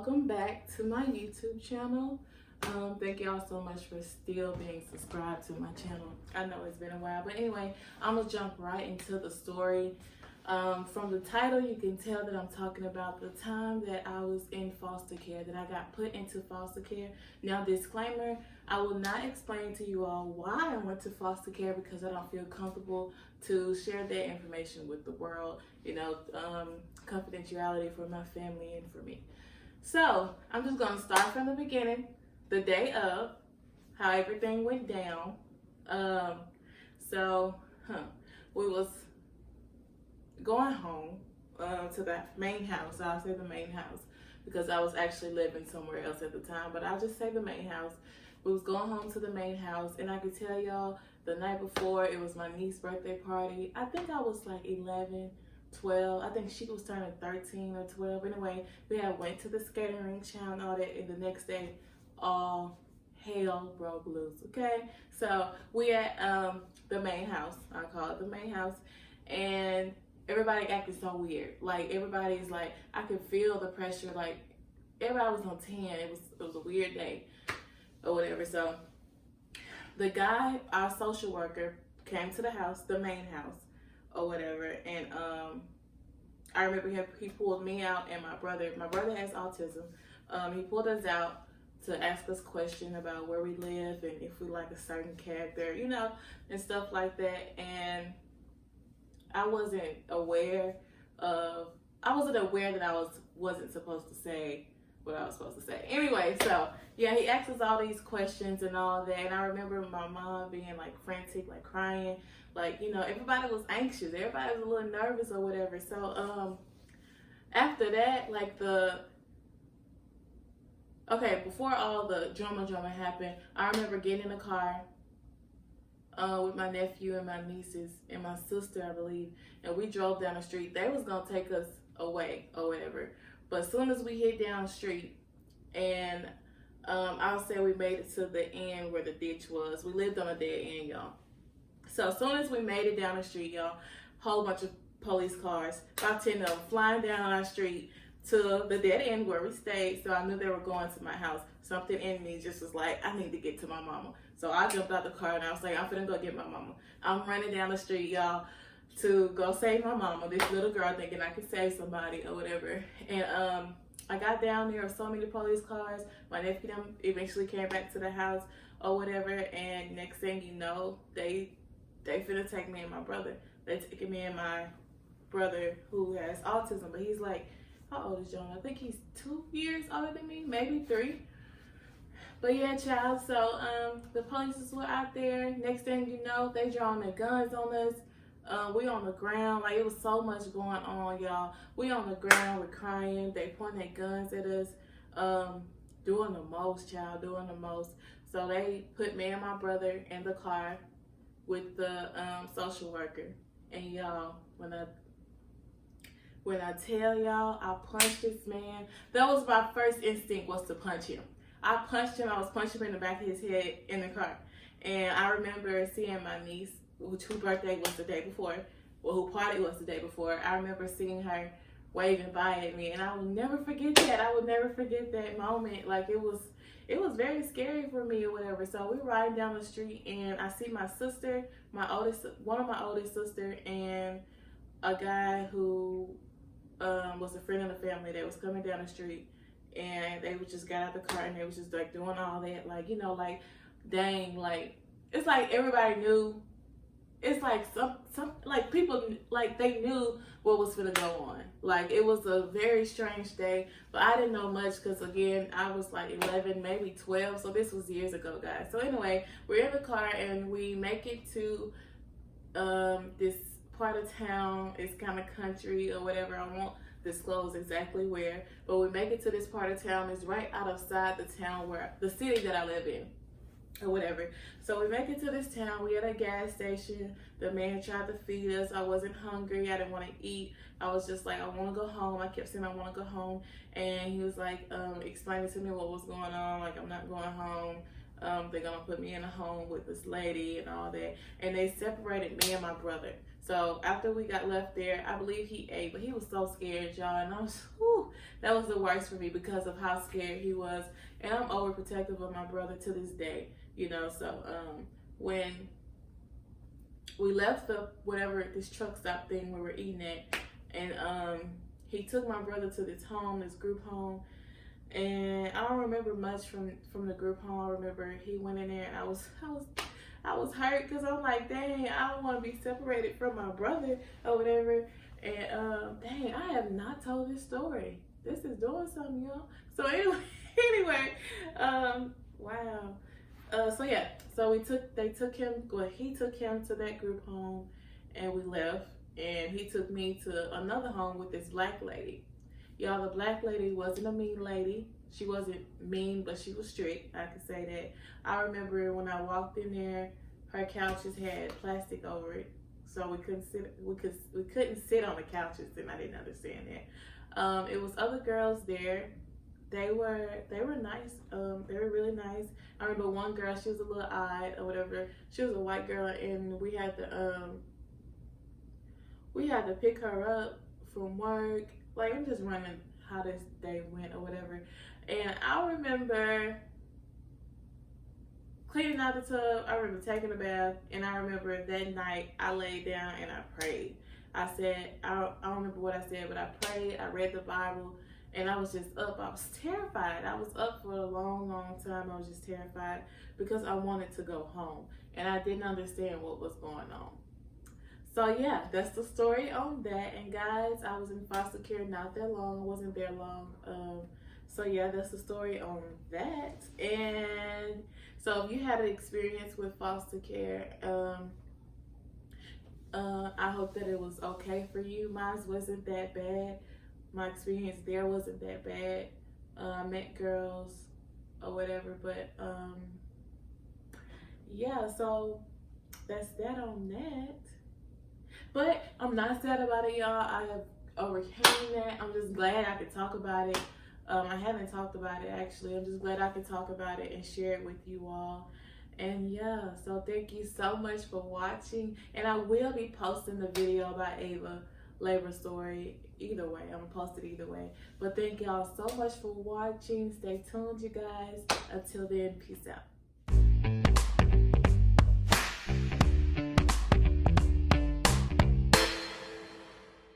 welcome back to my YouTube channel. Thank y'all so much for still being subscribed to my channel. I know it's been a while, but anyway, I'm gonna jump right into the story. From the title, you can tell that I'm talking about the time that I was in foster care, that I got put into foster care. Now, disclaimer, I will not explain to you all why I went to foster care because I don't feel comfortable to share that information with the world, confidentiality for my family and for me. So, I'm just gonna start from the beginning, the day of, how everything went down. We was going home to that main house. I'll say the main house because I was actually living somewhere else at the time, but I'll just say the main house. We was going home to the main house, and I could tell y'all the night before it was my niece's birthday party. I think I was like 11, 12. I think she was turning 13 or 12. Anyway, we had went to the skating rink, chow and all that, and the next day all hell broke loose. Okay, so we at the main house. I call it the main house, and everybody acted so weird. Like, everybody's like, I could feel the pressure. Like, everybody was on 10. It was a weird day or whatever. So the guy, our social worker, came to the house, the main house or whatever. And I remember he pulled me out and my brother. My brother has autism. He pulled us out to ask us questions about where we live and if we like a certain character, and stuff like that. And I wasn't aware that I wasn't supposed to say what I was supposed to say. Anyway, so yeah, he asked us all these questions and all that. And I remember my mom being like frantic, like crying, like, everybody was anxious. Everybody was a little nervous or whatever. So after that, before all the drama happened, I remember getting in the car with my nephew and my nieces and my sister, I believe, and we drove down the street. They was gonna take us away or whatever, but as soon as we hit down the street, and I'll say we made it to the end where the ditch was. We lived on a dead end, y'all. So as soon as we made it down the street, y'all, whole bunch of police cars, about 10 of them, flying down our street to the dead end where we stayed. So I knew they were going to my house. Something in me just was like, I need to get to my mama. So I jumped out the car and I was like, I'm finna go get my mama. I'm running down the street, y'all, to go save my mama. This little girl thinking I could save somebody or whatever. And I got down there with so many police cars. My nephew them eventually came back to the house or whatever. And next thing you know, they finna take me and my brother. They taking me and my brother who has autism, but he's like, how old is John? I think he's 2 years older than me, maybe 3. But yeah, child, so the police were out there. Next thing you know, they drawing their guns on us. We on the ground. Like, it was so much going on, y'all. We on the ground, we're crying. They pointing their guns at us. Doing the most, child, doing the most. So they put me and my brother in the car with the social worker. And y'all, when I tell y'all, I punched this man. That was my first instinct, was to punch him. I punched him. I was punching him in the back of his head in the car. And I remember seeing my niece, whose birthday was the day before, whose party was the day before. I remember seeing her waving by at me, and I will never forget that. I will never forget that moment. Like, it was very scary for me or whatever. So we're riding down the street, and I see my sister, one of my oldest sister, and a guy who was a friend of the family that was coming down the street, and they just got out the car and they was just like doing all that, like, dang, like, it's like everybody knew. It's like some like people, like, they knew what was gonna go on. Like, it was a very strange day, but I didn't know much because, again, I was like 11, maybe 12, so this was years ago, guys. So anyway, we're in the car and we make it to this part of town. It's kind of country or whatever. I won't disclose exactly where, but we make it to this part of town. It's right outside the town, where the city that I live in or whatever. So we make it to this town. We at a gas station. The man tried to feed us. I wasn't hungry. I didn't want to eat. I was just like, I want to go home. I kept saying I want to go home, and he was like explaining to me what was going on. Like, I'm not going home. They're gonna put me in a home with this lady and all that. And they separated me and my brother. So after we got left there, I believe he ate, but he was so scared, y'all. And I was, whew, that was the worst for me because of how scared he was. And I'm overprotective of my brother to this day, you know. So when we left the whatever this truck stop thing we were eating at, and he took my brother to this home, this group home. And I don't remember much from the group home. I remember he went in there, and I was hurt because I'm like, dang, I don't want to be separated from my brother or whatever. And dang, I have not told this story. This is doing something, y'all. So anyway, wow. So yeah, so he took him to that group home, and we left. And he took me to another home with this black lady. Y'all, the black lady wasn't a mean lady. She wasn't mean, but she was strict. I could say that. I remember when I walked in there, her couches had plastic over it, so we couldn't sit on the couches, and I didn't understand that. It was other girls there. They were nice. They were really nice. I remember one girl. She was a little odd or whatever. She was a white girl, and we had to pick her up from work. Like, I'm just running how this day went or whatever. And I remember cleaning out the tub. I remember taking a bath. And I remember that night I laid down and I prayed. I said, I don't remember what I said, but I prayed. I read the Bible. And I was just up. I was terrified. I was up for a long, long time. I was just terrified because I wanted to go home. And I didn't understand what was going on. So yeah, that's the story on that. And guys, I was in foster care not that long. I wasn't there long. So yeah, that's the story on that. And so if you had an experience with foster care, I hope that it was okay for you. Mine wasn't that bad. My experience there wasn't that bad. Met girls or whatever, but yeah, so that's that on that. But I'm not sad about it, y'all. I have overcame that. I'm just glad I could talk about it. I haven't talked about it, actually. I'm just glad I could talk about it and share it with you all. And yeah, so thank you so much for watching. And I will be posting the video about Ava labor story either way. I'm gonna post it either way. But thank y'all so much for watching. Stay tuned, you guys. Until then, peace out.